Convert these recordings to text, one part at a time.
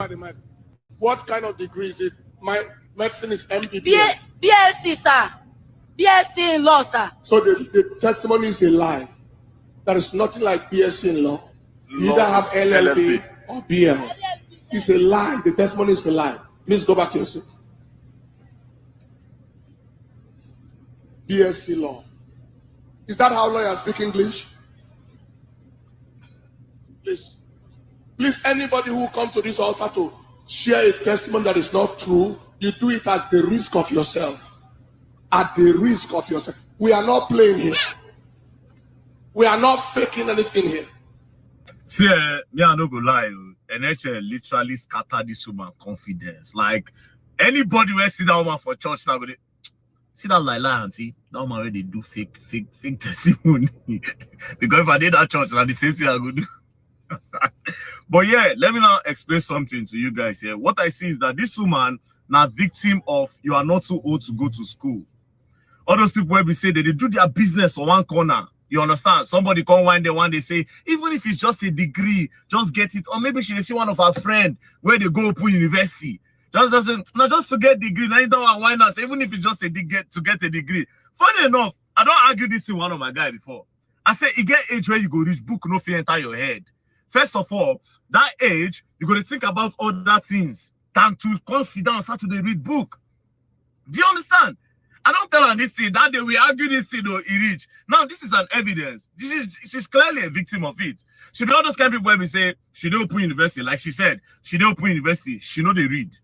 mathematics. What kind of degree is it? My medicine is MBBS. BSc, sir. BSc in law, sir. So the testimony is a lie. There is nothing like BSc in law. You either have LLB or BL. It's a lie. The testimony is a lie. Please go back to your seat. BSc law. Is that how lawyers speak English? Please. Please, anybody who come to this altar to share a testimony that is not true, you do it at the risk of yourself. At the risk of yourself. We are not playing here. We are not faking anything here. See, me I no go lie, NHL literally scattered this woman confidence. Like anybody who see that woman for church now, see that lie, auntie. That woman already do fake testimony. Because if I did that church, now the same thing I go do. But yeah, let me now explain something to you guys here. What I see is that this woman now victim of you are not too old to go to school. All those people where we say that they do their business on one corner. You understand? Somebody come one day, they say, even if it's just a degree, just get it. Or maybe she see one of her friend where they go open university. Just to get degree. Now you don't want why not? Even if it's just to get a degree. Funny enough, I don't argue this in one of my guys before. I say, you get age where you go reach book, no fear enter your head. First of all, that age, you're going to think about other things than to come sit down and start to read book. Do you understand? I don't tell her this thing. That day we argue this thing, though, he reach. Now, this is an evidence. She's clearly a victim of it. She be all those kind of people where we say, she don't open university. Like she said, she don't open university. She know they read.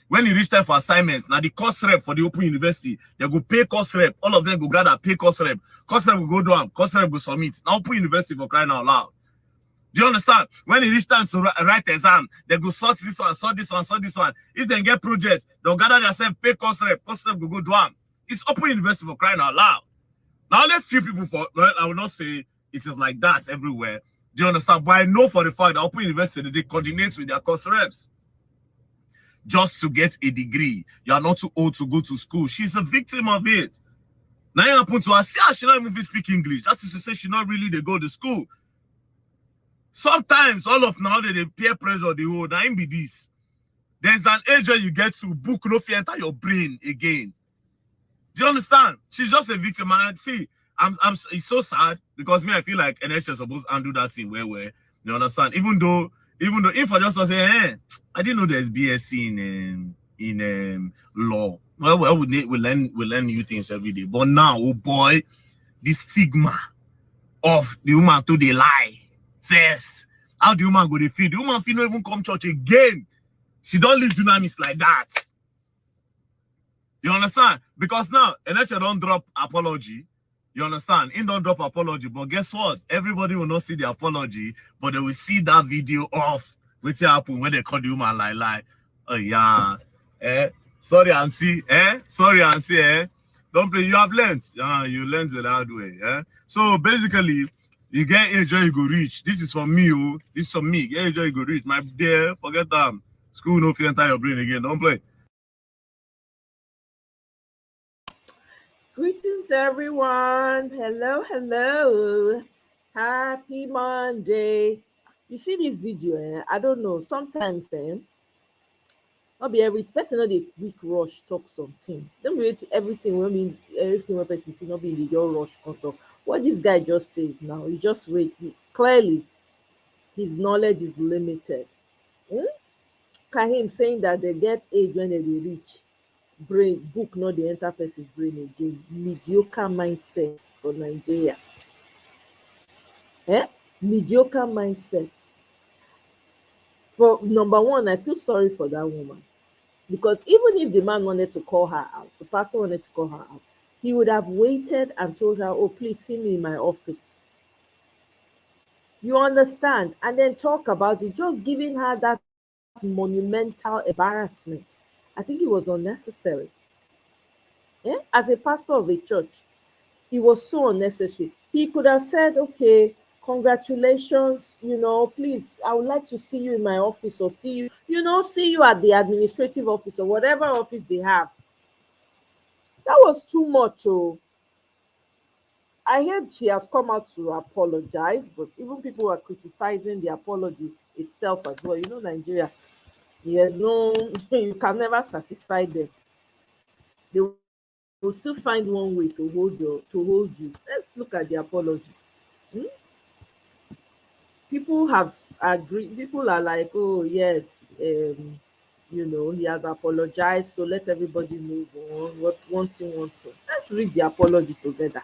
When you reach time for assignments, now the course rep for the open university, they go pay course rep. All of them go gather, pay course rep. Course rep will go down. Course rep will submit. Now open university for crying out loud. Do you understand? When it reach time to write exam, they go sort this one, sort this one, sort this one. If they get project, they'll gather themselves, pay course rep will go down. It's open university for crying out loud. Now, only few people I will not say it is like that everywhere. Do you understand? But I know for the fact that open university, they coordinate with their course reps. Just to get a degree. You are not too old to go to school. She's a victim of it. Now, you happen to her, see how she not even speak English. That is to say, she not really they go to school. Sometimes, all of now, they peer pressure, the whole, now be this. There's an age where you get to book, no fear enter your brain again. Do you understand? She's just a victim. And see, it's so sad because me, I feel like NHS is supposed to undo that thing where you understand? Even though if I just say, I didn't know there's BSc in law. Well, we learn new things every day. But now, oh boy, the stigma of the woman to the lie first. How the woman go to feed? The woman feel not even come church again. She don't live dynamics like that. You understand? Because now, NHS don't drop apology. You understand? He don't drop apology. But guess what? Everybody will not see the apology, but they will see that video of what happened when they call the woman lie. Oh, yeah. Sorry, auntie. Sorry, auntie. Don't play. You have learned. You learned the hard way. So, basically, you get age where you go reach. This is for me. Oh. This is for me. Get age where you go reach. My dear, forget that. School no fear enter your brain again. Don't play. Greetings, everyone. Hello. Happy Monday. You see this video, I don't know. Sometimes, not be every person not a quick rush talk something. Don't be everything when person see not be in the rush talk. What this guy just says now, he just waits. Clearly, his knowledge is limited. Kahim saying that they get age when they reach. Brain book not the enter person brain again. Mediocre mindset for Nigeria. Mediocre mindset. For number one, I feel sorry for that woman. Because even if the man wanted to call her out, the pastor wanted to call her out, he would have waited and told her, oh, please see me in my office. You understand? And then talk about it, just giving her that monumental embarrassment. I think it was unnecessary. As a pastor of a church, it was so unnecessary. He could have said, okay, congratulations, please, I would like to see you in my office or see you at the administrative office or whatever office they have. That was too much. I heard she has come out to apologize, but even people are criticizing the apology itself as well. Nigeria. There's no, you can never satisfy them. They will still find one way to hold you. Let's look at the apology. Hmm? People have agreed. People are like, oh yes, he has apologized, so let everybody move on. What one thing, one thing. Let's read the apology together.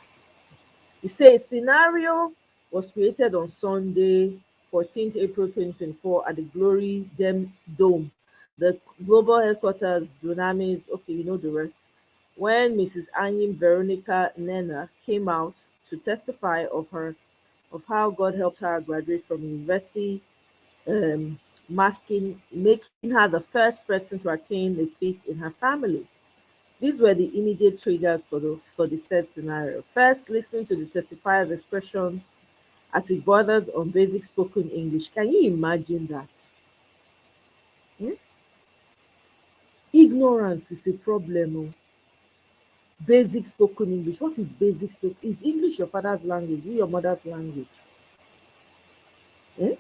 It says scenario was created on Sunday, 14th April 2024 at the Glory Dome, the global headquarters, Dunamis. Okay, you know the rest. When Mrs. Anyim Veronica Nena came out to testify of how God helped her graduate from university, um, making her the first person to attain the feat in her family. These were the immediate triggers for the said scenario. First, listening to the testifier's expression as he borders on basic spoken English. Can you imagine that? Hmm? Ignorance is a problem. Oh. Basic spoken English. What is basic spoken? Is English your father's language? Is it your mother's language? Eh?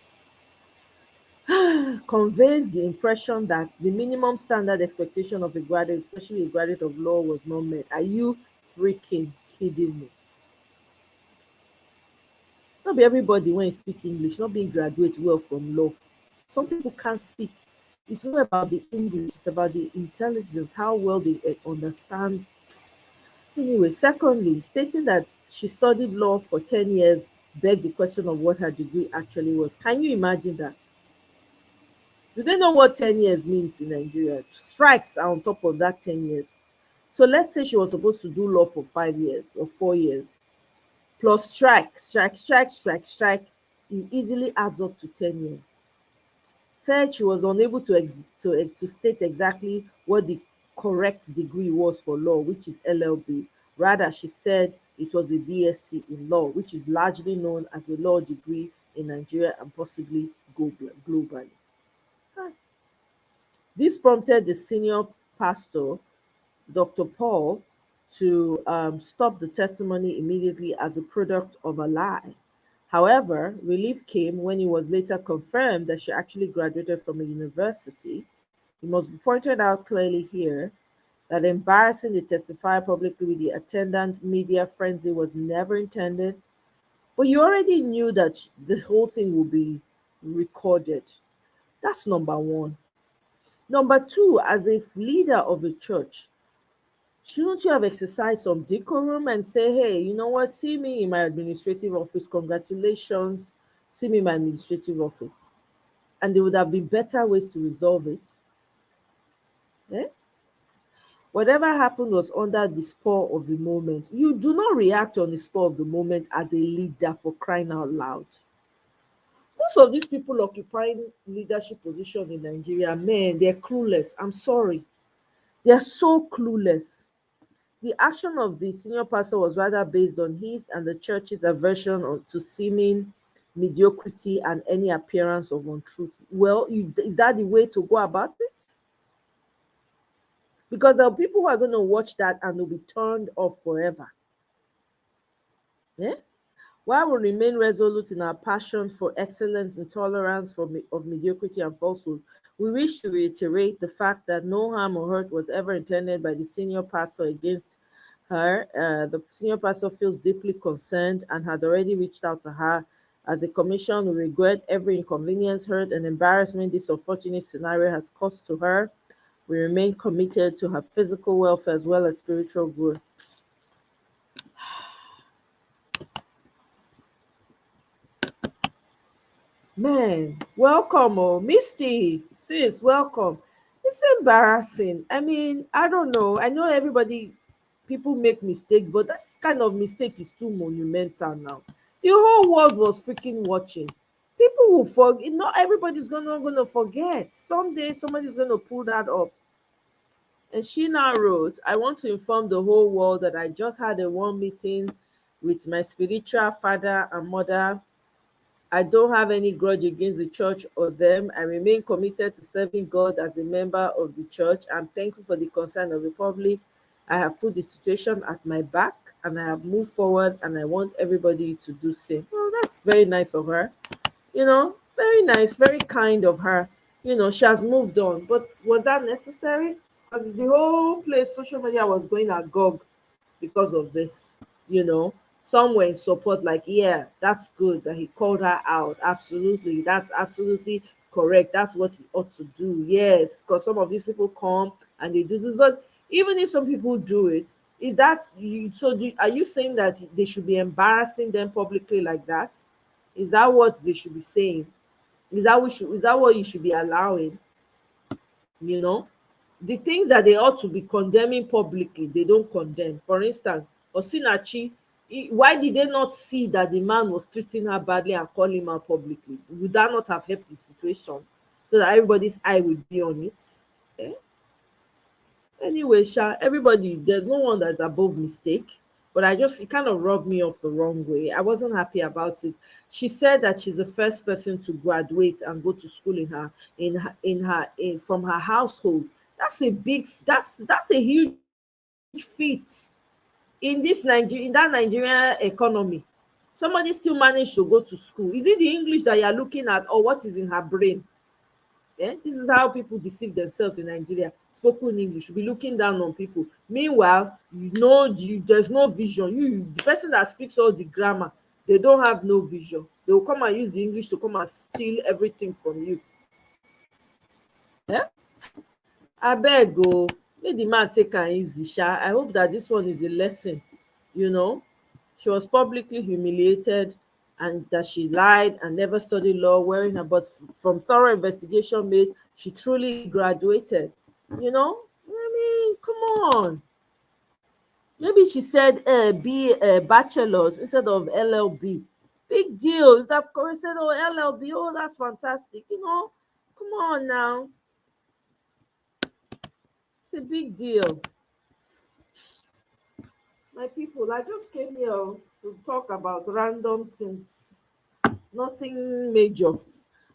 Conveys the impression that the minimum standard expectation of a graduate, especially a graduate of law, was not met. Are you freaking kidding me? Not be everybody when you speak English, not being graduate well from law. Some people can't speak. It's not about the English, it's about the intelligence, how well they understand. Anyway, secondly, stating that she studied law for 10 years begged the question of what her degree actually was. Can you imagine that? Do they know what 10 years means in Nigeria? Strikes are on top of that 10 years. So let's say she was supposed to do law for 5 years or 4 years, plus strike, it easily adds up to 10 years. Third, she was unable to state exactly what the correct degree was for law, which is LLB. Rather, she said it was a BSc in law, which is largely known as a law degree in Nigeria and possibly globally. This prompted the senior pastor, Dr. Paul, to stop the testimony immediately as a product of a lie. However, relief came when it was later confirmed that she actually graduated from a university. It must be pointed out clearly here that embarrassing the testifier publicly with the attendant media frenzy was never intended, but you already knew that the whole thing will be recorded. That's number one. Number two, as a leader of a church, shouldn't you have exercised some decorum and say, hey, you know what, see me in my administrative office, congratulations, see me in my administrative office. And there would have been better ways to resolve it. Eh? Whatever happened was under the spur of the moment. You do not react on the spur of the moment as a leader, for crying out loud. Most of these people occupying leadership position in Nigeria, man, they're clueless. I'm sorry. They're so clueless. The action of the senior pastor was rather based on his and the church's aversion to seeming mediocrity and any appearance of untruth. Well, is that the way to go about it? Because there are people who are going to watch that and they'll be turned off forever. Yeah? While we remain resolute in our passion for excellence and tolerance of mediocrity and falsehood, we wish to reiterate the fact that no harm or hurt was ever intended by the senior pastor against her. The senior pastor feels deeply concerned and had already reached out to her. As a commission, we regret every inconvenience, hurt, and embarrassment this unfortunate scenario has caused to her. We remain committed to her physical welfare as well as spiritual growth. Man, welcome, oh, Misty, sis, welcome. It's embarrassing. I mean, I don't know. I know people make mistakes, but that kind of mistake is too monumental now. The whole world was freaking watching. People will forget. Not everybody's gonna forget. Someday somebody's gonna pull that up. And she now wrote, I want to inform the whole world that I just had a warm meeting with my spiritual father and mother. I don't have any grudge against the church or them. I remain committed to serving God as a member of the church. I'm thankful for the concern of the public. I have put the situation at my back and I have moved forward, and I want everybody to do same. Well, that's very nice of her. Very nice, very kind of her. You know, she has moved on. But was that necessary? Because the whole place, social media was going agog because of this. You know, some were in support, like, yeah, that's good that he called her out. Absolutely, that's absolutely correct. That's what he ought to do. Yes, because some of these people come and they do this. But even if some people do it, is that you? So, are you saying that they should be embarrassing them publicly like that? Is that what they should be saying? Is that what you should be allowing? You know, the things that they ought to be condemning publicly, they don't condemn. For instance, Osinachi, why did they not see that the man was treating her badly and call him out publicly? Would that not have helped the situation so that everybody's eye would be on it? Eh? Anyway, Sha, everybody, there's no one that's above mistake, but it kind of rubbed me off the wrong way. I wasn't happy about it. She said that she's the first person to graduate and go to school from her household. That's a huge feat in that Nigerian economy. Somebody still managed to go to school. Is it the English that you're looking at, or what is in her brain? Yeah, this is how people deceive themselves in Nigeria. Spoken English, be looking down on people. Meanwhile, there's no vision. The person that speaks all the grammar, they don't have no vision. They will come and use the English to come and steal everything from you. Yeah, I beg go. Make the man take her easy, Sha. I hope that this one is a lesson. You know, she was publicly humiliated and that she lied and never studied law, wearing her, but from thorough investigation made, she truly graduated. You know, I mean, come on. Maybe she said B bachelor's instead of LLB. Big deal. You'd have said, oh, LLB, oh, that's fantastic. You know, come on now. It's a big deal. My people, I just came here to talk about random things, nothing major.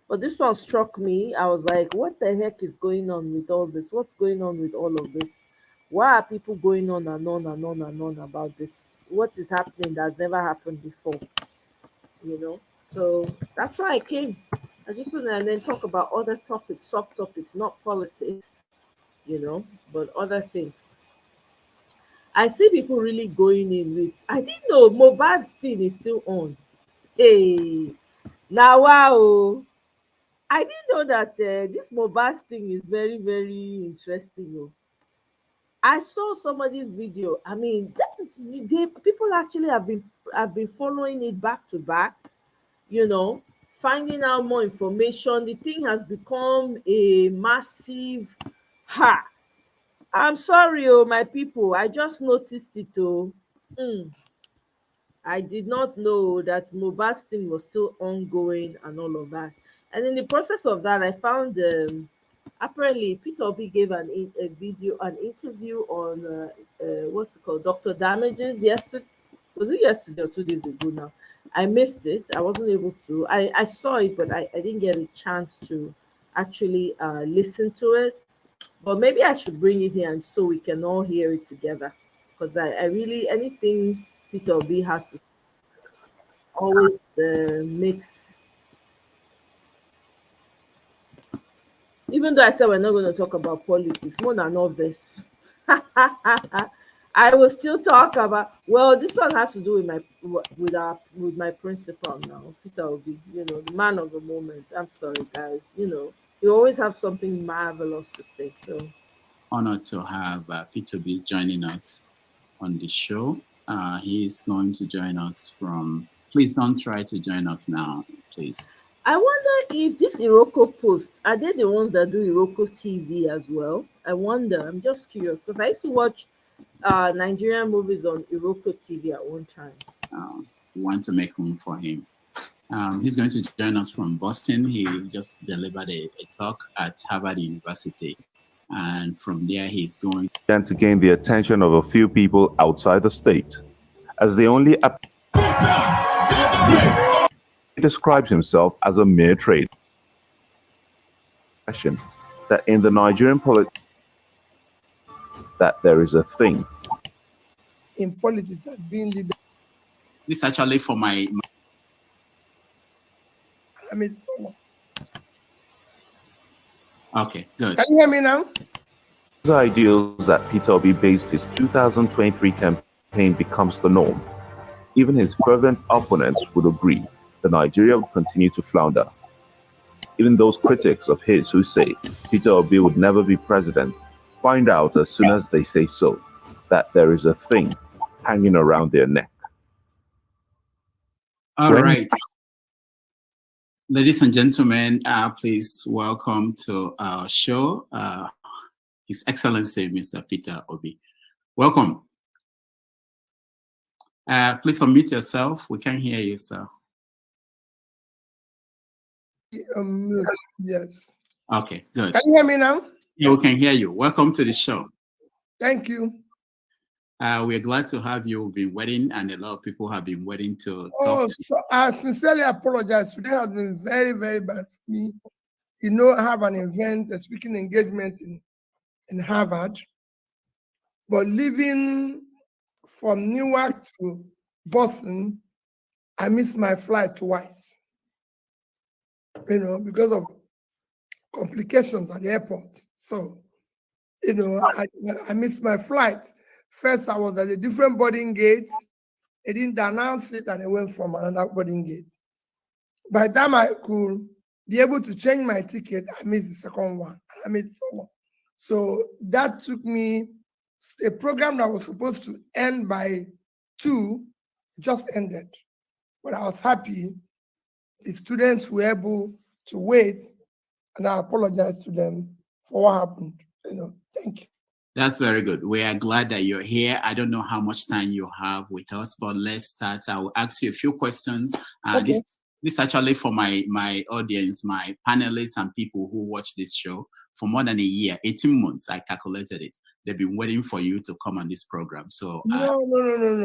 But this one struck me. I was like, what the heck is going on with all this? What's going on with all of this? Why are people going on and on and on and on about this? What is happening that's never happened before? You know? So that's why I came. I just want to then talk about other topics, soft topics, not politics, you know, but other things. I see people really going in with, I didn't know Mohbad's thing is still on. Hey, now wow. I didn't know that this Mohbad thing is very, very interesting. Oh. I saw somebody's video. I mean, people actually have been following it back to back. You know, finding out more information. The thing has become a massive. Ha! I'm sorry, oh my people. I just noticed it. Oh, I did not know that Mohbad's thing was still ongoing and all of that. And in the process of that, I found apparently Peter Obi gave an interview on what's it called, Dr. Damages yesterday. Was it yesterday or 2 days ago now? I missed it. I wasn't able to. I saw it, but I didn't get a chance to actually listen to it. But maybe I should bring it here and so we can all hear it together. Because I really, anything Peter Obi has to always mix. Even though I said we're not going to talk about politics, more than all this, I will still talk about. Well, this one has to do with my principal now, Peter Obi. You know, the man of the moment. I'm sorry, guys. You know, you always have something marvelous to say. So, honored to have Peter Obi joining us on the show. He's going to join us from. Please don't try to join us now, please. I wonder if this Iroko Post, are they the ones that do Iroko TV as well? I wonder. I'm just curious because I used to watch Nigerian movies on Iroko TV at one time. We want to make room for him. He's going to join us from Boston. He just delivered a talk at Harvard University. And from there, he's going to gain the attention of a few people outside the state. As the only he describes himself as a mere trader. That in the Nigerian politics, that there is a thing in politics that being leader. This actually for my I mean, Okay, good. Can you hear me now? These ideals that Peter Obi based his 2023 campaign becomes the norm. Even his fervent opponents would agree that Nigeria would continue to flounder. Even those critics of his who say Peter Obi would never be president find out as soon as they say so that there is a thing hanging around their neck. All right. Ladies and gentlemen, please welcome to our show, His Excellency, Mr. Peter Obi. Welcome. Please unmute yourself. We can hear you, sir. Yes. Okay, good. Can you hear me now? Yeah, we can hear you. Welcome to the show. Thank you. We're glad to have you. We've been waiting, and a lot of people have been waiting to Oh, talk to. so I sincerely apologize. Today has been very, very bad for me. You know, I have an event, a speaking engagement in Harvard. But leaving from Newark to Boston, I missed my flight twice. You know, because of complications at the airport. So, you know, I missed my flight. First, I was at a different boarding gate. They didn't announce it, and I went from another boarding gate. By the time I could be able to change my ticket, I missed the second one. I missed the third one. So that took me, a program that was supposed to end by 2 just ended. But I was happy the students were able to wait, and I apologize to them for what happened. You know, thank you. That's very good. We are glad that you're here. I don't know how much time you have with us, but let's start. I will ask you a few questions. Okay. This actually for my audience, my panelists and people who watch this show for more than a year, 18 months, I calculated it. They've been waiting for you to come on this program. So No.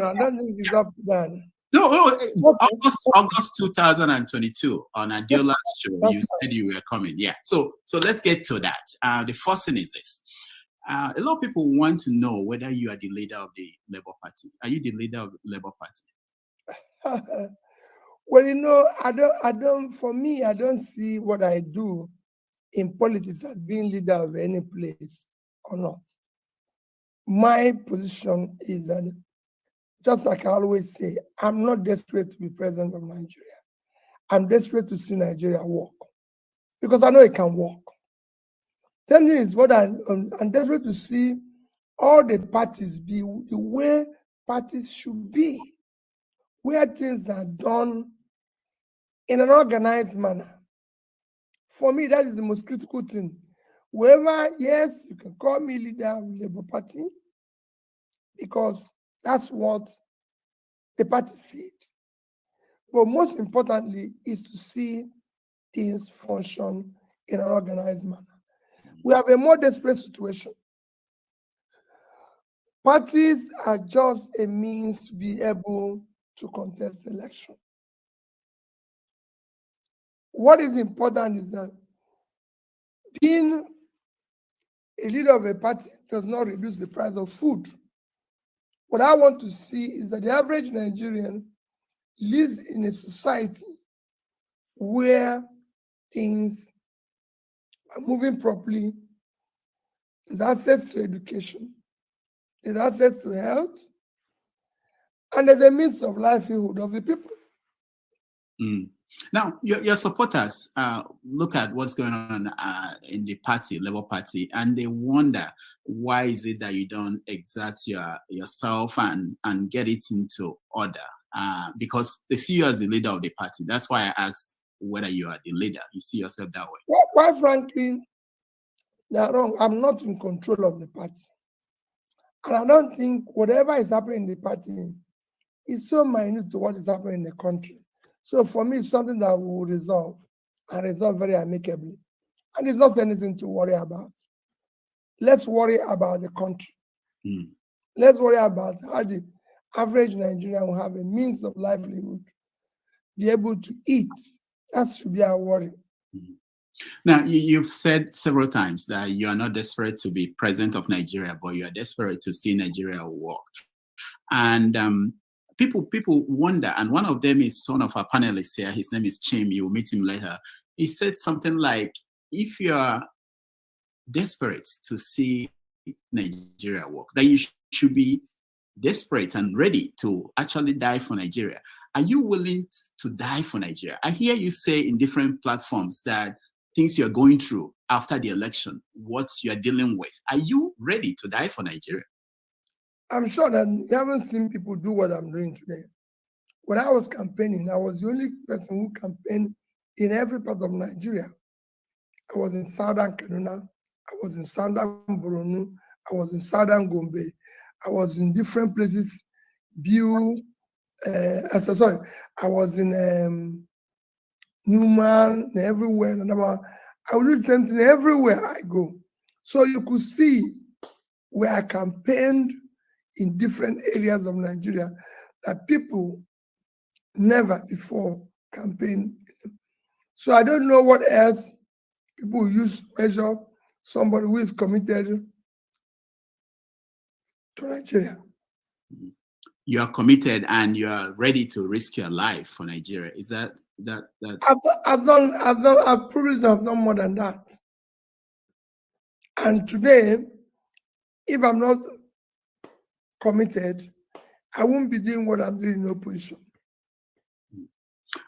I don't think it's up to that. No, August 2022 on Adiola's show, you said you were coming. Yeah. So let's get to that. The first thing is this. A lot of people want to know whether you are the leader of the Labour Party. Are you the leader of the Labour Party? Well, you know, for me, I don't see what I do in politics as being leader of any place or not. My position is that, just like I always say, I'm not desperate to be president of Nigeria. I'm desperate to see Nigeria work because I know it can work. Then there is what I'm desperate to see all the parties be the way parties should be, where things are done in an organized manner. For me, that is the most critical thing. Wherever, yes, you can call me leader of the Labour Party because that's what the party said. But most importantly is to see things function in an organized manner. We have a more desperate situation. Parties are just a means to be able to contest election. What is important is that being a leader of a party does not reduce the price of food. What I want to see is that the average Nigerian lives in a society where things are moving properly, there's access to education, there's access to health, and there's a means of livelihood of the people. Now, your supporters look at what's going on in the party, Labour Party, and they wonder why is it that you don't exert yourself and get it into order? Because they see you as the leader of the party. That's why I asked whether you are the leader. You see yourself that way. Well, quite frankly, they're wrong. I'm not in control of the party. And I don't think whatever is happening in the party is so minute to what is happening in the country. So for me, it's something that we will resolve and resolve very amicably. And it's not anything to worry about. Let's worry about the country. Let's worry about how the average Nigerian will have a means of livelihood, be able to eat. That should be our worry. Now, you've said several times that you are not desperate to be president of Nigeria, but you are desperate to see Nigeria work. And people wonder, and one of them is one of our panelists here. His name is Chim. You will meet him later. He said something like, if you are desperate to see Nigeria work, that you should be desperate and ready to actually die for Nigeria. Are you willing to die for Nigeria? I hear you say in different platforms that things you're going through after the election, what you're dealing with. Are you ready to die for Nigeria? I'm sure that you haven't seen people do what I'm doing today. When I was campaigning, I was the only person who campaigned in every part of Nigeria. I was in Southern Kaduna, I was in Southern Borno, I was in Southern Gombe, I was in different places, I was in Newman, everywhere. I would do the same thing everywhere I go. So you could see where I campaigned in different areas of Nigeria that people never before campaigned. So I don't know what else people use to measure somebody who is committed to Nigeria. You are committed and you are ready to risk your life for Nigeria. Is that? I've probably have done more than that. And today, if I'm not committed, I won't be doing what I'm doing in opposition.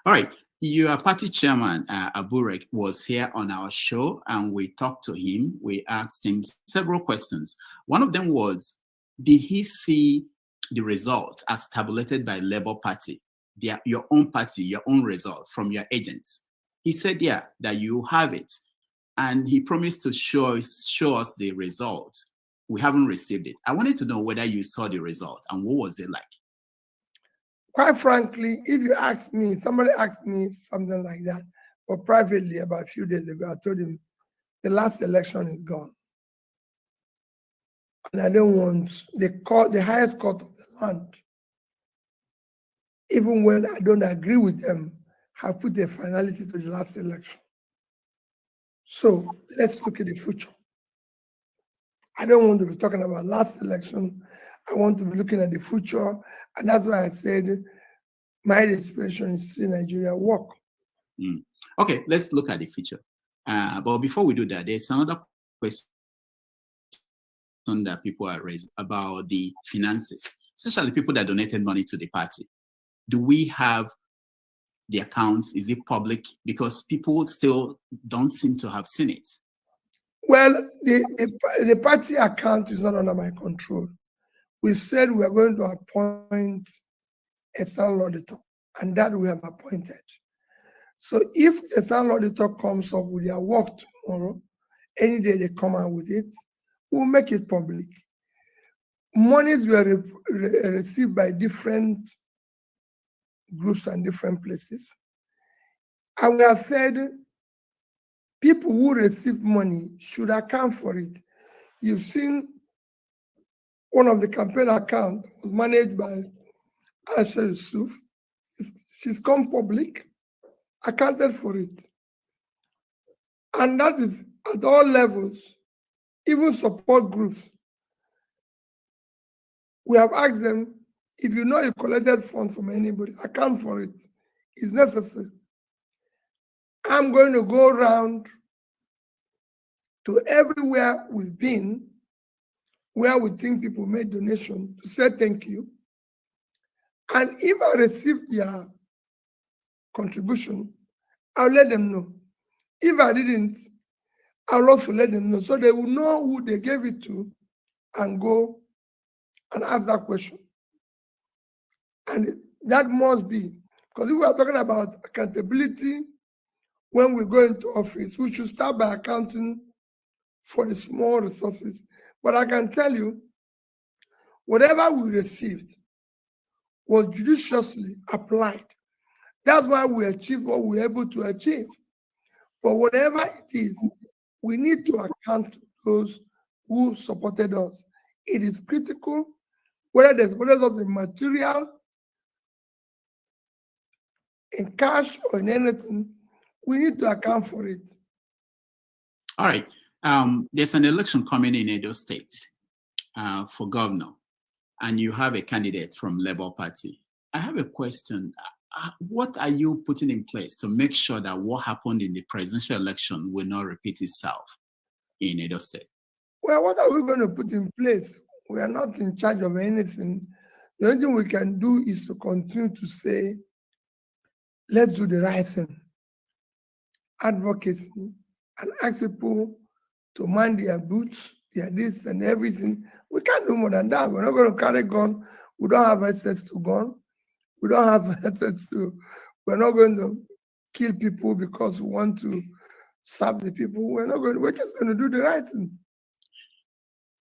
All right. Your party chairman, Aburek, was here on our show and we talked to him. We asked him several questions. One of them was, did he see the result as tabulated by Labour Party, your own party, your own result from your agents? He said, yeah, that you have it. And he promised to show us the result. We haven't received it. I wanted to know whether you saw the result and what was it like? Quite frankly, if you ask me, somebody asked me something like that, but privately about a few days ago, I told him the last election is gone. And I don't want the highest court of the land, even when I don't agree with them, have put a finality to the last election. So let's look at the future. I don't want to be talking about last election. I want to be looking at the future. And that's why I said my desperation is to see Nigeria work. Okay, let's look at the future. But before we do that, there's another question that people are raising about the finances, especially people that donated money to the party. Do we have the accounts? Is it public? Because people still don't seem to have seen it. Well, the party account is not under my control. We've said we are going to appoint a external auditor, and that we have appointed. So if the external auditor comes up with their work tomorrow, any day they come out with it, we'll make it public. Monies were received by different groups and different places. And we have said people who receive money should account for it. You've seen one of the campaign accounts was managed by Aisha Yusuf. She's come public, accounted for it. And that is at all levels, even support groups. We have asked them, if you know you collected funds from anybody, account for it. It's necessary. I'm going to go around to everywhere we've been, where we think people made donations, to say thank you. And if I receive their contribution, I'll let them know. If I didn't, I'll also let them know, so they will know who they gave it to and go and ask that question. And that must be, because if we are talking about accountability when we go into office, we should start by accounting for the small resources. But I can tell you, whatever we received was judiciously applied. That's why we achieved what we were able to achieve. But whatever it is, we need to account to those who supported us. It is critical, whether there's in material, in cash, or in anything, we need to account for it. All right. There's an election coming in Edo State for governor, and you have a candidate from Labour Party. I have a question. What are you putting in place to make sure that what happened in the presidential election will not repeat itself? in Edo State? Well, what are we going to put in place? We are not in charge of anything. The only thing we can do is to continue to say, let's do the right thing. Advocacy, and ask people to mind their boots, their this and everything. We can't do more than that. We're not going to carry gun. We don't have access to gun. We don't have access to, we're not going to kill people because we want to serve the people. We're just going to do the right thing.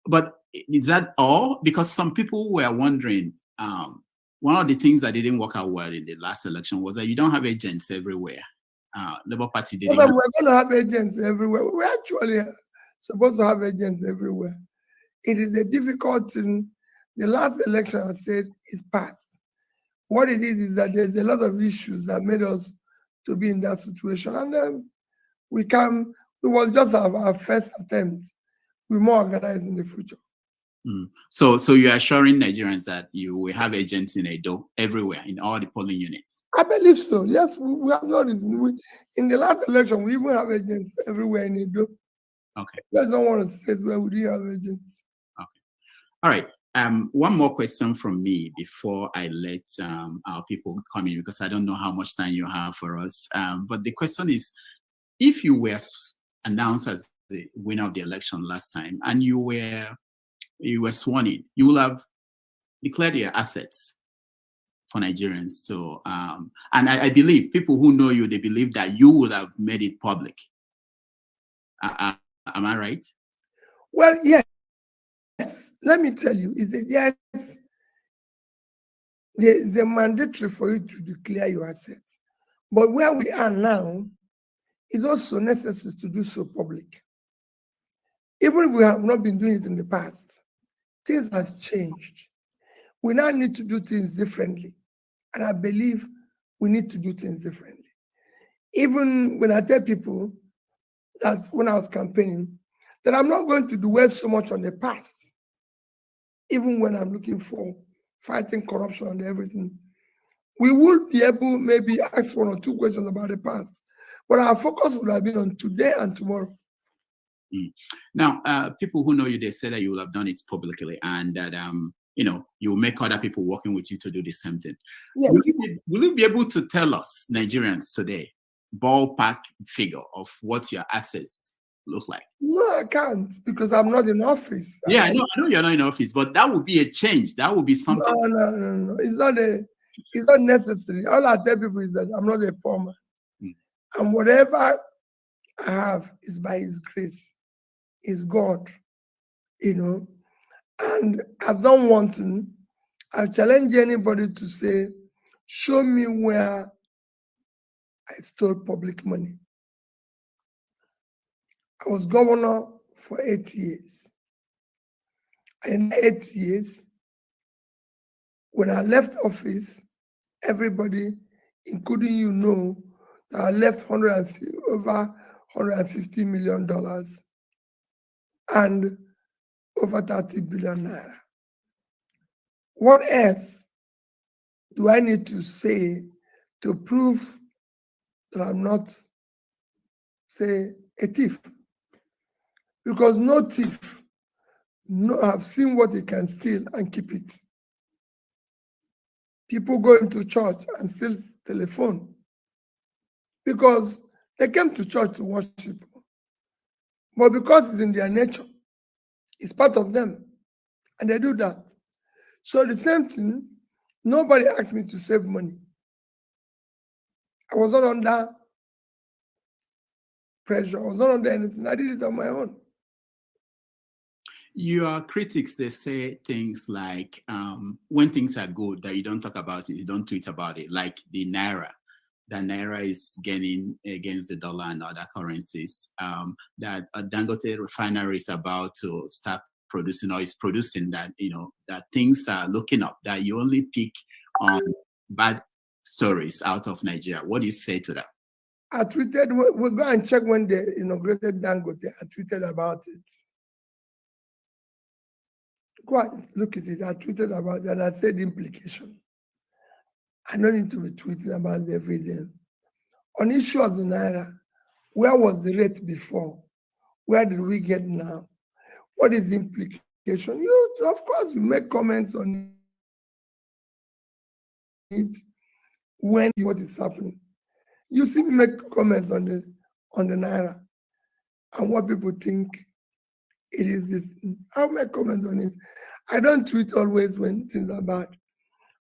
But is that all? Because some people were wondering, one of the things that didn't work out well in the last election was that you don't have agents everywhere. Labour Party didn't. We're going to have agents everywhere. We're actually supposed to have agents everywhere. It is a difficult thing. The last election, I said, is past. What it is that there's a lot of issues that made us to be in that situation. And it was just our first attempt. We're more organized in the future. So you're assuring Nigerians that you will have agents in Edo everywhere, in all the polling units? I believe so. Yes, we have not. In the last election, we even have agents everywhere in Edo. Okay. I don't want to say where we do have agents. Okay. All right. One more question from me before I let our people come in, because I don't know how much time you have for us. But the question is, if you were announced as the winner of the election last time and you were sworn in, you will have declared your assets for Nigerians. So, and I believe people who know you, they believe that you would have made it public. Am I right? Well, yes. Let me tell you, yes, they're mandatory for you to declare your assets. But where we are now, it's also necessary to do so public. Even if we have not been doing it in the past, things have changed. We now need to do things differently. And I believe we need to do things differently. Even when I tell people that when I was campaigning, that I'm not going to dwell so much on the past, even when I'm looking for fighting corruption and everything. We will be able maybe ask 1 or 2 questions about the past, but our focus would have been on today and tomorrow. Now, people who know you, they say that you will have done it publicly and that, you will make other people working with you to do the same thing. Yes. Will you be able to tell us, Nigerians today, ballpark figure of what your assets look like? No, I can't, because I'm not in office. Yeah, I know you're not in office, but that would be a change. That would be something. No. It's not necessary. All I tell people is that I'm not a poor man. And whatever I have is by his grace. Is God, and I've done one thing. I challenge anybody to say, show me where I stole public money. I was governor for 8 years. And in 8 years, when I left office, everybody, including that I left over $150 million and over 30 billion naira. What else do I need to say to prove that I'm not, say, a thief? Because no thief have seen what he can steal and keep it. People go into church and steal telephone because they came to church to worship. But because it's in their nature, it's part of them, and they do that. So the same thing, nobody asked me to save money. I was not under pressure. I was not under anything. I did it on my own. Your critics, they say things like, when things are good, that you don't talk about it, you don't tweet about it, like the Naira. The Naira is gaining against the dollar and other currencies. That Dangote refinery is about to start producing, or is producing, that that things are looking up. That you only pick on bad stories out of Nigeria. What do you say to that? I tweeted. We'll go and check when they inaugurated Dangote. I tweeted about it. Go and look at it. I tweeted about it, and I said the implication. I don't need to be tweeting about it every day. On issue of the Naira, where was the rate before? Where did we get now? What is the implication? You, of course, you make comments on it when what is happening. You see me make comments on the Naira and what people think it is this. I'll make comments on it. I don't tweet always when things are bad.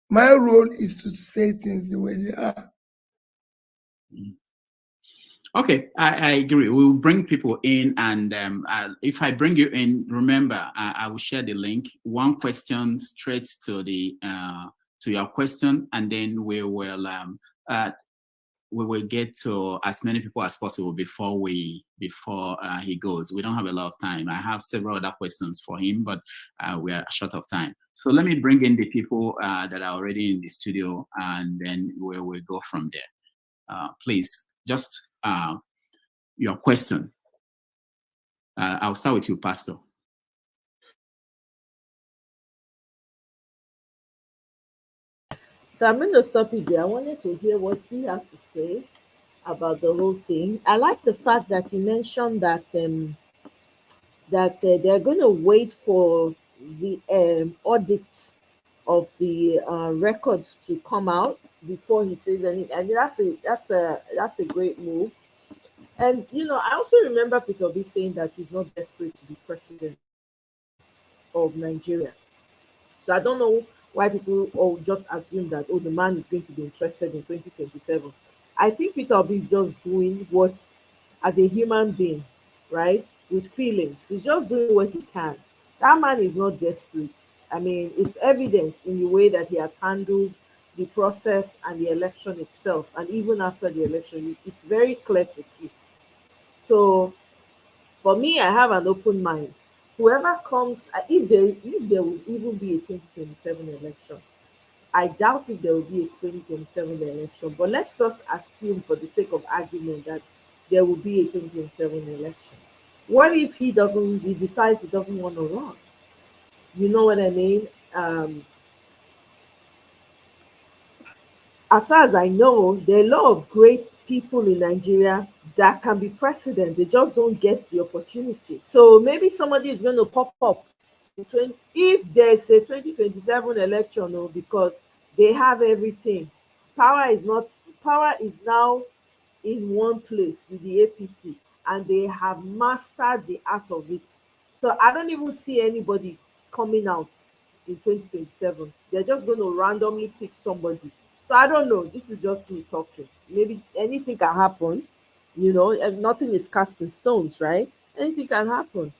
My role is to say things the way they are. Okay, I agree. We'll bring people in, and if I bring you in, remember, I will share the link. One question straight to the to your question, and then we will get to as many people as possible before he goes. We don't have a lot of time. I have several other questions for him, but we are short of time. So let me bring in the people that are already in the studio, and then we'll go from there. Please, just your question. I'll start with you, Pastor. So I'm going to stop it there. I wanted to hear what he had to say about the whole thing. I like the fact that he mentioned that they're going to wait for the audit of the records to come out before he says anything. And that's a great move. And I also remember Peter Obi saying that he's not desperate to be president of Nigeria. So I don't know why people all just assume that the man is going to be interested in 2027. I think Peter Obi is just doing what, as a human being, right, with feelings, he's just doing what he can. That man is not desperate. I mean, it's evident in the way that he has handled the process and the election itself, and even after the election, it's very clear to see. So for me, I have an open mind. Whoever comes, if there will even be a 2027 election, I doubt if there will be a 2027 election. But let's just assume, for the sake of argument, that there will be a 2027 election. What if he decides he doesn't want to run? You know what I mean? As far as I know, there are a lot of great people in Nigeria that can be president. They just don't get the opportunity. So maybe somebody is going to pop up if there's a 2027 election, because they have everything. Power is now in one place with the APC, and they have mastered the art of it. So I don't even see anybody coming out in 2027. They're just going to randomly pick somebody. So I don't know. This is just me talking. Maybe anything can happen, and nothing is cast in stones, right? Anything can happen.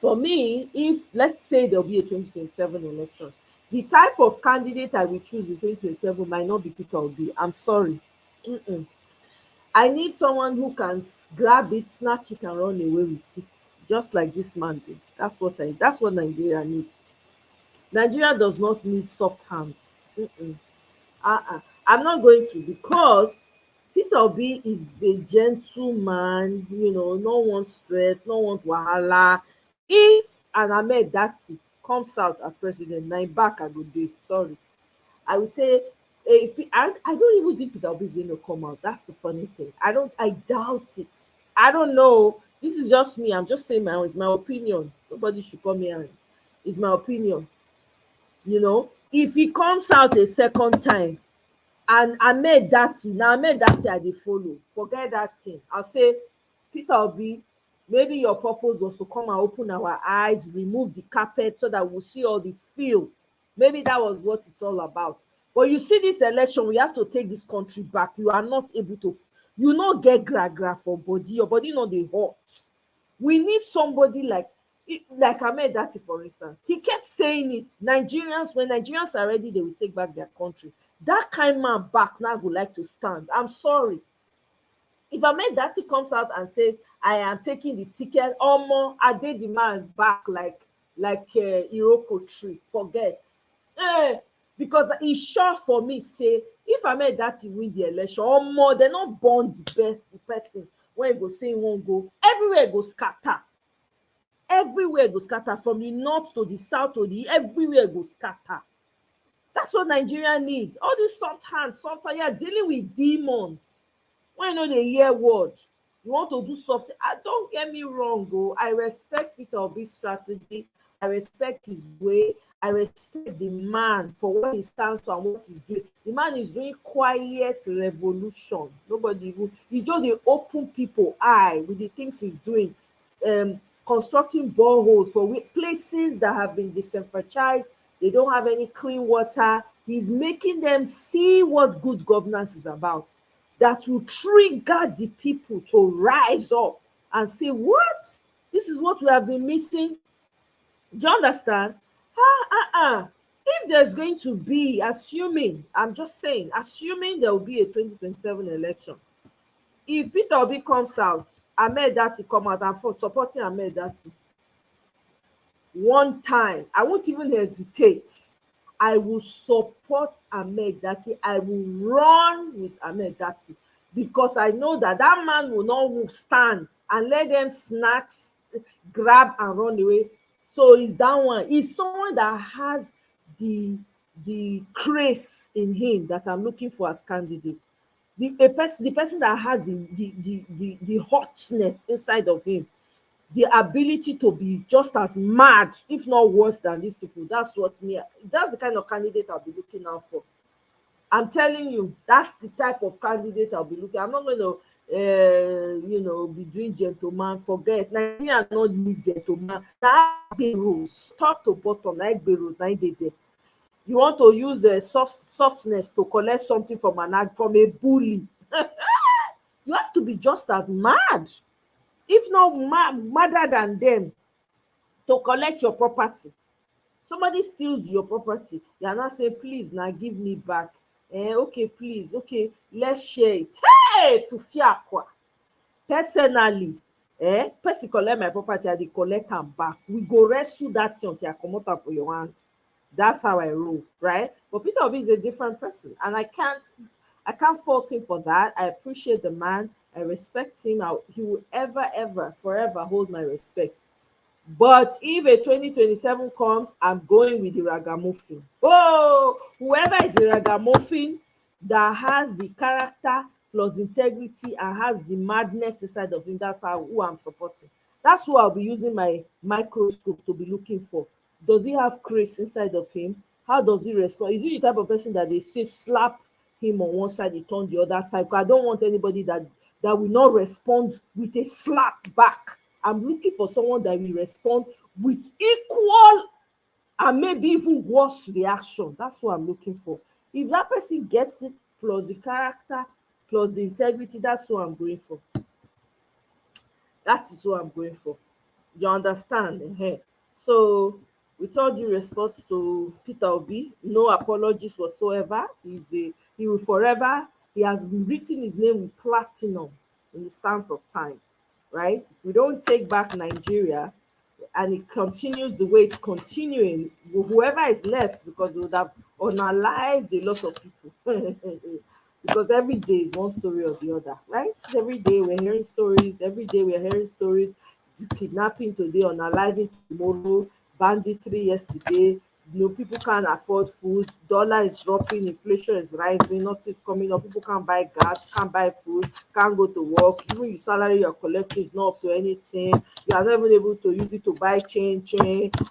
For me, if let's say there'll be a 2027 election, the type of candidate I will choose in 2027 might not be Peter Obi. I'm sorry. I need someone who can grab it, snatch it, and run away with it, just like this man did. That's what Nigeria needs. Nigeria does not need soft hands. I'm not going to, because Peter Obi is a gentleman, no one stress, no one wahala. If an Ahmed Dati comes out as president, now back I go dey. Sorry. I would say I don't even think Peter Obi is going to come out. That's the funny thing. I doubt it. I don't know. This is just me. I'm just saying it's my opinion. Nobody should come here. It's my opinion. If he comes out a second time and Ahmed Dati I dey follow, forget that thing. I'll say, Peter Obi, maybe your purpose was to come and open our eyes, remove the carpet so that we'll see all the field. Maybe that was what it's all about. But you see, this election, we have to take this country back. You are not able to, not get gra for body. Your body not dey hot. We need somebody like Ahmed Dati, for instance. He kept saying it. When Nigerians are ready, they will take back their country. That kind man back now would like to stand. I'm sorry. If Ahmed Dati comes out and says, I am taking the ticket, I did the man back like Iroko tree. Forget. Because it's sure for me, say, if Ahmed Dati win the election, they not born the person when he go say he won't go. Everywhere go scatter. Everywhere go scatter, from the north to the south to the everywhere go scatter. That's what Nigeria needs. All these soft hands, you're dealing with demons. When they hear word, You want to do soft. Don't get me wrong, oh, I respect Peter Obi's strategy. I respect his way. I respect the man for what he stands for and what he's doing. The man is doing quiet revolution. Nobody even, he just dey open people eye with the things he's doing. Constructing boreholes for places that have been disenfranchised. They don't have any clean water. He's making them see what good governance is about. That will trigger the people to rise up and say, what? This is what we have been missing. Do you understand? If there's going to be, assuming, I'm just saying, assuming there will be a 2027 election, if Peter Obi comes out, Ahmed Dati come out and for supporting Ahmed Dati, one time, I won't even hesitate. I will support Ahmed Dati. I will run with Ahmed Dati because I know that that man will not stand and let them snatch, grab and run away. So it's that one. He's someone that has the grace in him that I'm looking for as candidate. The person that has the hotness inside of him, the ability to be just as mad, if not worse than these people. That's the kind of candidate I'll be looking out for. I'm telling you, that's the type of candidate I'll be looking. I'm not going to be doing gentleman. Forget Nigeria not need gentleman. That rules, top to bottom, like rules, like they did. You want to use a softness to collect something from a bully. You have to be just as mad, if not madder than them, to collect your property. Somebody steals your property, you are not saying, please now give me back. Okay, please, okay, let's share it. Hey, to fiakwa. Personally, person collect my property, I dey collect am back. We go wrestle that thing until I comot am for your hands. That's how I roll, right? But Peter Obi is a different person, and I can't fault him for that. I appreciate the man. I respect him. He will ever, forever hold my respect. But if a 2027 comes, I'm going with the ragamuffin. Oh, whoever is the ragamuffin that has the character plus integrity and has the madness inside of him, that's who I'm supporting. That's who I'll be using my microscope to be looking for. Does he have grace inside of him? How does he respond? Is he the type of person that they say slap him on one side, he turn the other side? Because I don't want anybody that will not respond with a slap back. I'm looking for someone that will respond with equal and maybe even worse reaction. That's what I'm looking for. If that person gets it, plus the character, plus the integrity, that's what I'm going for. That is what I'm going for. You understand? So, with all due respect to Peter Obi, no apologies whatsoever. He will forever, he has written his name with platinum in the sands of time, right? If we don't take back Nigeria and it continues the way it's continuing, whoever is left, because it would have unalived a lot of people. Because every day is one story or the other, right? Every day we're hearing stories, kidnapping today, unaliving tomorrow, banditry yesterday. People can't afford food, dollar is dropping, inflation is rising, nothing's coming up, people can't buy gas, can't buy food, can't go to work, even your salary you're collecting is not up to anything, you are not even able to use it to buy chain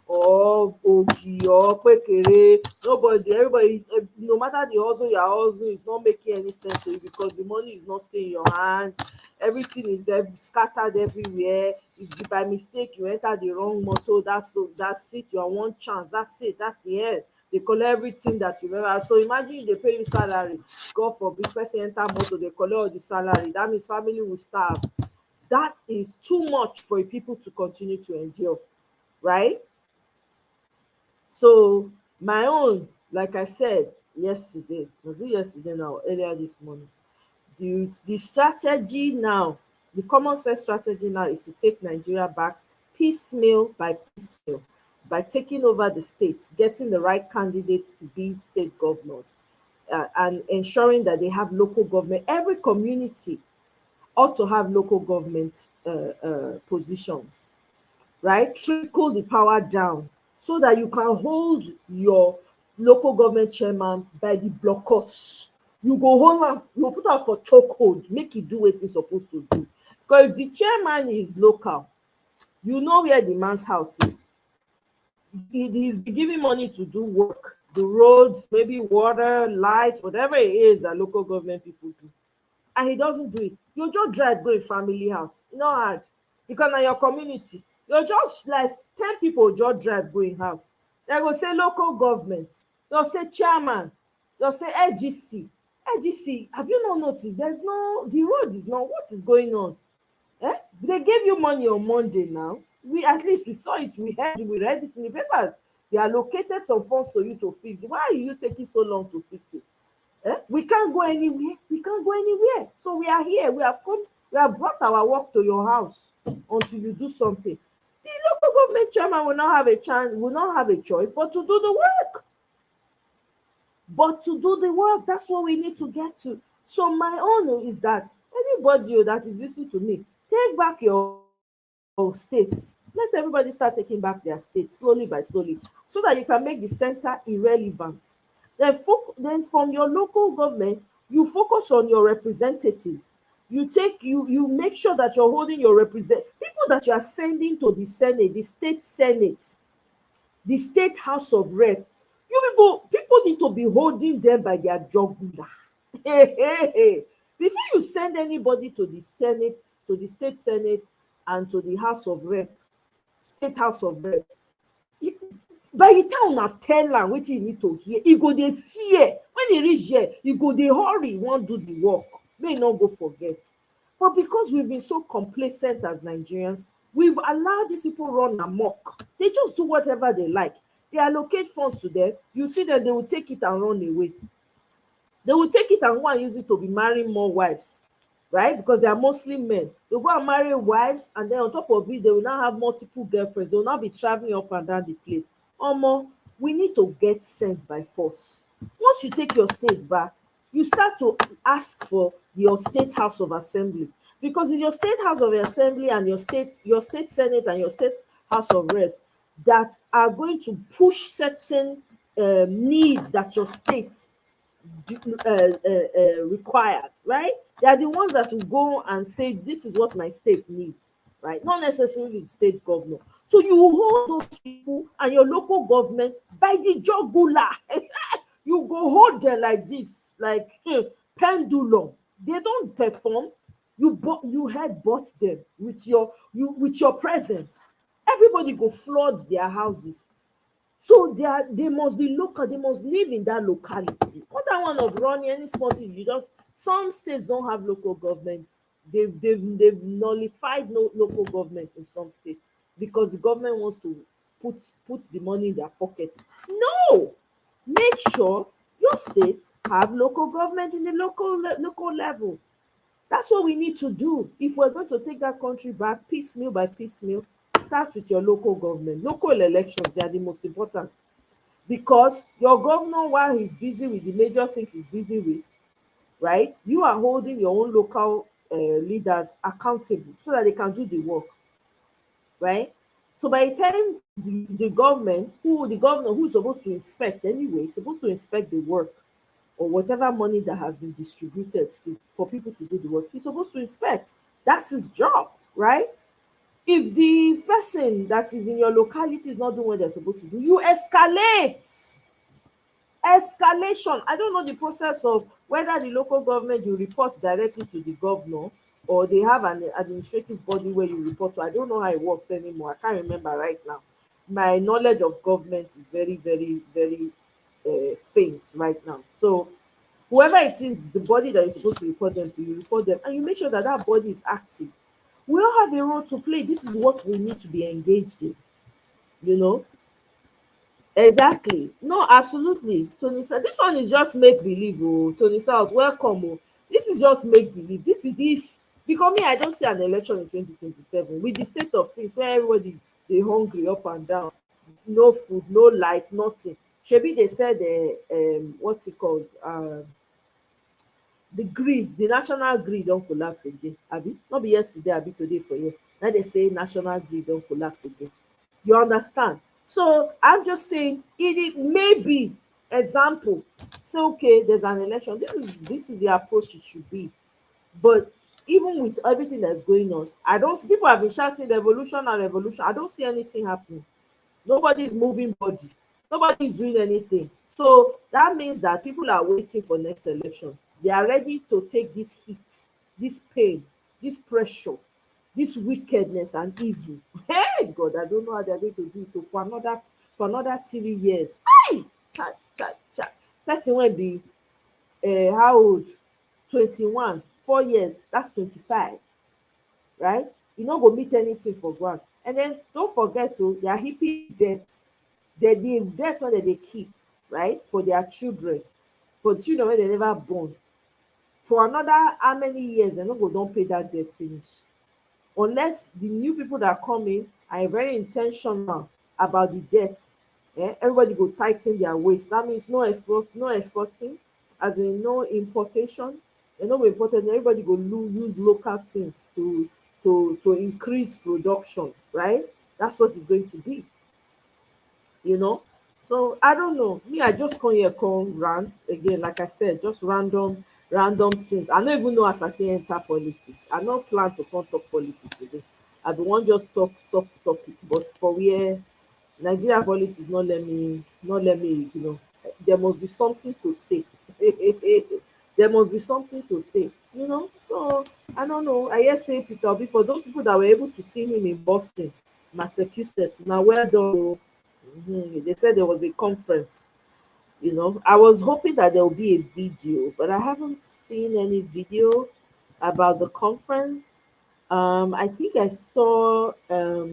or ogi or pekere. Everybody, no matter the hustle you're hustling, is not making any sense to you because the money is not staying in your hand. Everything is scattered everywhere. If by mistake you enter the wrong motor, that's it. You are one chance. That's it. That's the end. They collect everything that you ever. So imagine they pay you salary. God forbid, person enter motor, they collect all the salary. That means family will starve. That is too much for people to continue to endure, right? So my own, like I said yesterday, was it yesterday now? Earlier this morning. The strategy now, the common sense strategy now is to take Nigeria back piecemeal by piecemeal, by taking over the states, getting the right candidates to be state governors, and ensuring that they have local government. Every community ought to have local government positions, right? Trickle the power down so that you can hold your local government chairman by the blockers. You go hold am, you put am for chokehold, make e do wetin e suppose to do. Because if the chairman is local, you know where the man's house is. He's giving money to do work, the roads, maybe water, light, whatever it is that local government people do, and he doesn't do it. You just drive go in family house, e no hard, because na your community. You just like 10 people just drive go in house. They go say local government, they'll say chairman, they'll say LGC. Have you not noticed there's no, the road is not, what is going on? They gave you money on Monday now. We at least we saw it, we read it in the papers. They allocated some funds to you to fix it. Why are you taking so long to fix it? We can't go anywhere. We can't go anywhere. So we are here. We have come. We have brought our work to your house until you do something. The local government chairman will not have a chance. Will not have a choice but to do the work. But to do the work, that's what we need to get to. So my own is that anybody that is listening to me, take back your states. Let everybody start taking back their states slowly by slowly, so that you can make the center irrelevant. Then from your local government, you focus on your representatives. You make sure that you're holding your people that you are sending to the Senate, the state Senate, the state House of Rep. People need to be holding them by their jugular. Before you send anybody to the Senate, to the state Senate, and to the House of Rep, state House of Rep, by the time una tell am wetin you need to hear, e go dey fear. When e reach here, e go dey hurry, wan do the work, may no go forget. But because we've been so complacent as Nigerians, we've allowed these people run amok. They just do whatever they like. They allocate funds to them. You see that they will take it and run away. They will take it and go and use it to be marrying more wives, right? Because they are mostly men. They go and marry wives, and then on top of it, they will now have multiple girlfriends. They will not be traveling up and down the place. We need to get sense by force. Once you take your state back, you start to ask for your state House of Assembly. Because it's your state House of Assembly and your state Senate and your state House of Reps that are going to push certain needs that your state requires, right? They are the ones that will go and say, this is what my state needs, right? Not necessarily the state governor. So you hold those people and your local government by the jugular. You go hold them like this, like pendulum. They don't perform. You had bought them with your presence. Everybody go flood their houses. So they must be local. They must live in that locality. Not that one of running any small thing. Some states don't have local governments. They've nullified local government in some states because the government wants to put the money in their pocket. No, make sure your states have local government in the local level. That's what we need to do if we're going to take that country back piecemeal by piecemeal. Start with your local government. Local elections, they are the most important, because your governor, while he's busy with the major things he's busy with, right, you are holding your own local leaders accountable so that they can do the work, right? So by the time the governor who's supposed to inspect anyway, supposed to inspect the work or whatever money that has been distributed for people to do the work, he's supposed to inspect. That's his job, right? If the person that is in your locality is not doing what they're supposed to do, you escalate. Escalation. I don't know the process of whether the local government, you report directly to the governor, or they have an administrative body where you report to. I don't know how it works anymore. I can't remember right now. My knowledge of government is very, very, very faint right now. So whoever it is, the body that is supposed to report them to, you report them, and you make sure that that body is active. We all have a role to play. This is what we need to be engaged in, Exactly. No, absolutely. Tony said, this one is just make believe. Oh, Tony South, welcome. Oh. This is just make believe. This is because me, I don't see an election in 2027 with the state of things where everybody they hungry up and down, no food, no light, nothing. Shebi, they said, what's it called? The grid, the national grid don't collapse again. Abi, not be yesterday, abi today for you. Now they say national grid don't collapse again. You understand? So I'm just saying it may be example. So okay, there's an election. This is the approach it should be. But even with everything that's going on, I don't see, people have been shouting revolution and revolution. I don't see anything happening. Nobody is moving body. Nobody is doing anything. So that means that people are waiting for next election. They are ready to take this heat, this pain, this pressure, this wickedness and evil. Hey God, I don't know how they're going to do it for another 3 years. Hey, cha, cha, cha. Person will be how old? 21, 4 years. That's 25, right? You no go meet anything for ground. And then don't forget to they are heaping debt. The debt wey they keep, right, for their children, for children wey they never born, for another how many years dem no go don pay that debt finish, unless the new people that come in are very intentional about the debt. Everybody go tighten their waist. That means no exporting, as in no importation. Dem no go import it. Everybody go use local things to increase production, right? That's what it's going to be, you know. So I don't know. Me, I just come here, come rant again. Like I said, just random things. I don't even know as I can enter politics. I don't plan to come talk politics today. I don't want just talk soft topic, but for where Nigeria politics not let me, you know. There must be something to say. There must be something to say, you know. So I don't know. I hear say Peter Obi, for those people that were able to see him in Boston, Massachusetts. Now well done. Oh. They said there was a conference. You know, I was hoping that there will be a video, but I haven't seen any video about the conference. I think I saw let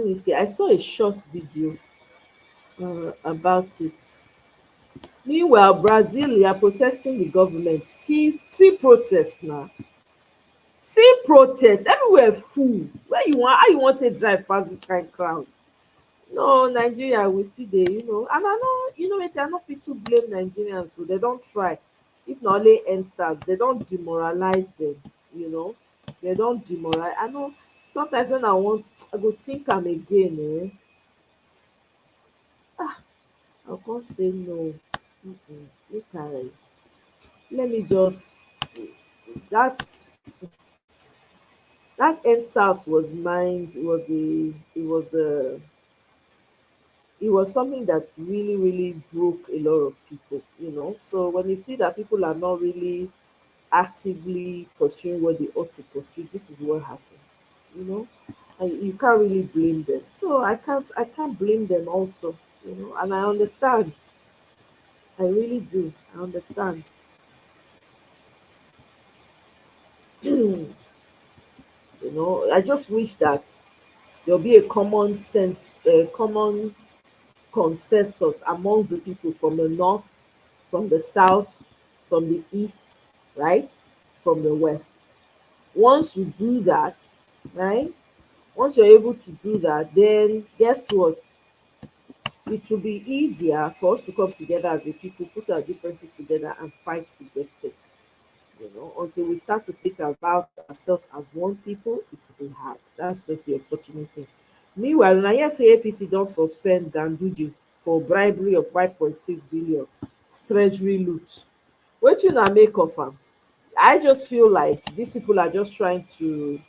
me see. I saw a short video about it. Meanwhile, Brazil are protesting the government. See protest now. See protest everywhere full. Where you want? How you want to drive past this kind of crowd? No, Nigeria we still dey, you know. And I know, you know, wetin I no fit to blame Nigerians. So they don't try. If not only NSAS, they don't demoralize them. You know, they don't demoralize. I know sometimes when I go think am again. I can't say no. Make I let me just that that NSAS was mind. It was something that really broke a lot of people, you know. So when you see that people are not really actively pursuing what they ought to pursue, this is what happens, you know. And you can't really blame them. So I can't blame them also, you know. And I understand. I really do. I understand. You know, I just wish that there'll be a common sense, a common consensus amongst the people from the north, from the south, from the east, right? From the west. Once you do that, right? Once you're able to do that, then guess what? It will be easier for us to come together as a people, put our differences together and fight to get this. You know, until we start to think about ourselves as one people, it will be hard. That's just the unfortunate thing. Meanwhile, when I hear say APC don't suspend Ganduje for bribery of 5.6 billion treasury loot, what you now make of am? I just feel like these people are just trying to,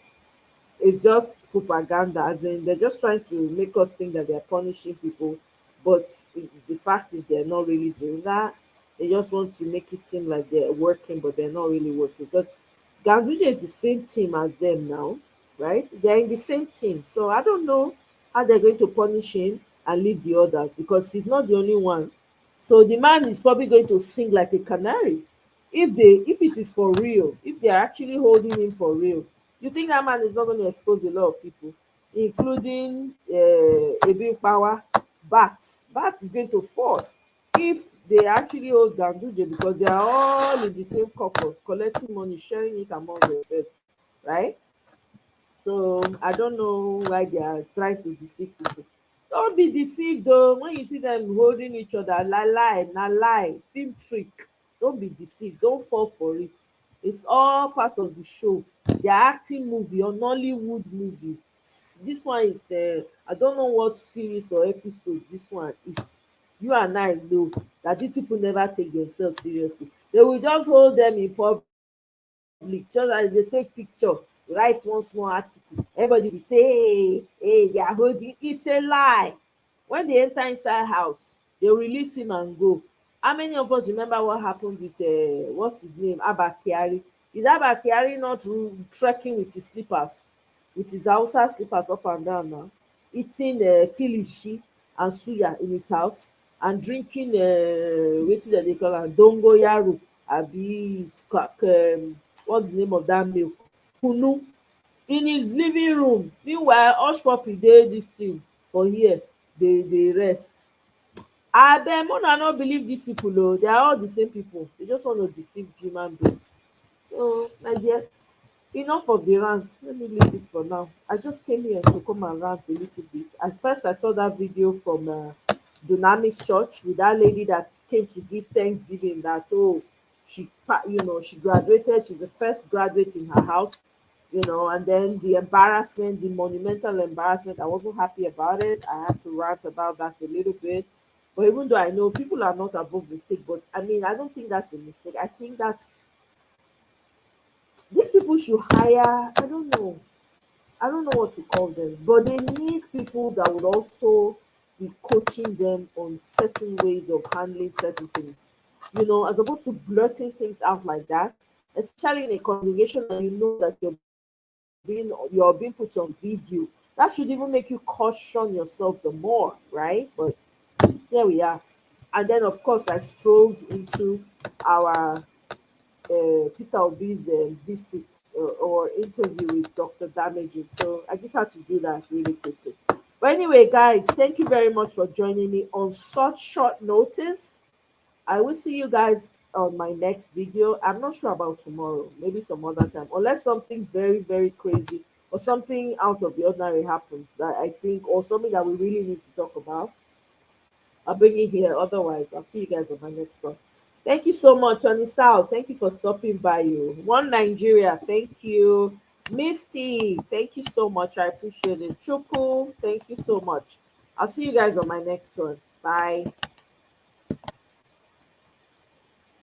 it's just propaganda, as in they're just trying to make us think that they're punishing people, but the fact is they're not really doing that. They just want to make it seem like they're working, but they're not really working, because Ganduje is the same team as them now, right? They're in the same team. So I don't know how they're going to punish him and leave the others, because he's not the only one. So the man is probably going to sing like a canary. If it is for real, if they're actually holding him for real, you think that man is not going to expose a lot of people, including Ebi Power? Bat is going to fall if they actually hold Ganduje, because they are all in the same caucus, collecting money, sharing it among themselves, right? So I don't know why they are trying to deceive people. Don't be deceived though. When you see them holding each other, lie, film trick. Don't be deceived. Don't fall for it. It's all part of the show. They're acting movie or Nollywood movie. This one is I don't know what series or episode this one is. You and I know that these people never take themselves seriously. They will just hold them in public, just as they take picture, write one small article, everybody will say, hey, they are holding. It's a lie. When they enter inside house, they release him and go. How many of us remember what happened with what's his name, Abba Kyari? Is Abba Kyari not trekking with his slippers, with his Hausa slippers up and down now, eating kilishi and suya in his house, and drinking wetin dem dey call am, dongoyaro abi what's the name of that milk, kunu, in his living room? Meanwhile hush puppy dey dis thing for here dey rest. Abeg una no believe dis people o, they are all the same people, they just want to deceive human beings. So my dear, enough of the rant, let me leave it for now. I just came here to come and rant a little bit. At first I saw that video from Dunamis Church with that lady that came to give thanksgiving, that she graduated, she's the first graduate in her house, and then the embarrassment, the monumental embarrassment. I wasn't happy about it. I had to rant about that a little bit. But even though I know people are not above mistake, but I mean, I don't think that's a mistake. I think that these people should hire, I don't know what to call them, but they need people that would also be coaching them on certain ways of handling certain things, as opposed to blurting things out like that, especially in a congregation that that you're being put on video. That should even make you caution yourself the more, right? But here we are. And then of course I strolled into our Peter Obi's visit or interview with Dr. Damages. So I just had to do that really quickly. But anyway, guys, thank you very much for joining me on such short notice. I will see you guys on my next video. I'm not sure about tomorrow, maybe some other time, unless something very, very crazy or something out of the ordinary happens that I think, or something that we really need to talk about. I'll bring it here. Otherwise, I'll see you guys on my next one. Thank you so much, Tony Sal. Thank you for stopping by. You One Nigeria. Thank you, Misty. Thank you so much. I appreciate it. Chuku. Thank you so much. I'll see you guys on my next one. Bye.